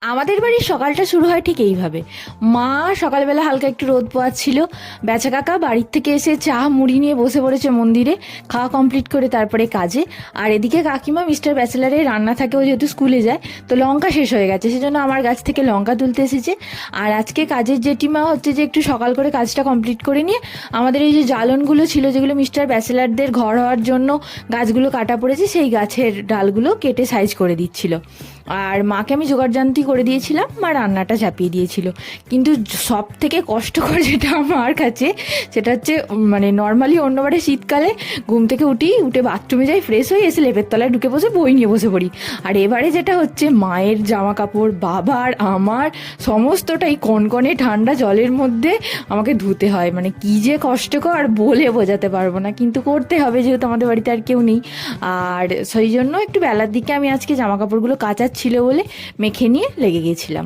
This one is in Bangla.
আমাদের বাড়ির সকালটা শুরু হয় ঠিক এইভাবে। মা সকালবেলা হালকা একটু রোদ পোয়াচ্ছিল, বেচা কাকা বাড়ির থেকে এসে চা মুড়ি নিয়ে বসে পড়েছে মন্দিরে, খাওয়া কমপ্লিট করে তারপরে কাজে। আর এদিকে কাকিমা মিস্টার ব্যাচেলারে রান্না থাকে, ও যেহেতু স্কুলে যায়, তো লঙ্কা শেষ হয়ে গেছে, সেজন্য আমার গাছ থেকে লঙ্কা তুলতে এসেছে। আর আজকে কাজের জেঠিমা হচ্ছে যে একটু সকাল করে কাজটা কমপ্লিট করে নিয়ে আমাদের এই যে জ্বালনগুলো ছিল, যেগুলো মিস্টার ব্যাচেলারদের ঘর হওয়ার জন্য গাছগুলো কাটা পড়েছে, সেই গাছের ডালগুলো কেটে সাইজ করে দিচ্ছিল। আর মাকে আমি জোগাড়যন্ত্রী করে দিয়েছিলাম, মা রান্নাটা চাপিয়ে দিয়েছিল। কিন্তু সব থেকে কষ্টকর যেটা আমার কাছে, সেটা হচ্ছে মানে নর্মালি অন্যবারে শীতকালে ঘুম থেকে উঠে বাথরুমে যাই, ফ্রেশ হয়ে এসে লেপের তলায় ঢুকে বসে বই নিয়ে বসে পড়ি। আর এবারে যেটা হচ্ছে, মায়ের জামা কাপড়, বাবার, আমার সমস্তটাই কনকনে ঠান্ডা জলের মধ্যে আমাকে ধুতে হয়। মানে কি যে কষ্টকর বলে বোঝাতে পারবো না, কিন্তু করতে হবে যেহেতু আমাদের বাড়িতে আর কেউ নেই। আর সেই জন্য একটু বেলার দিকে আমি আজকে জামা কাপড়গুলো কাচার ছিল বলে মেখে নিয়ে লেগে গেছিলাম।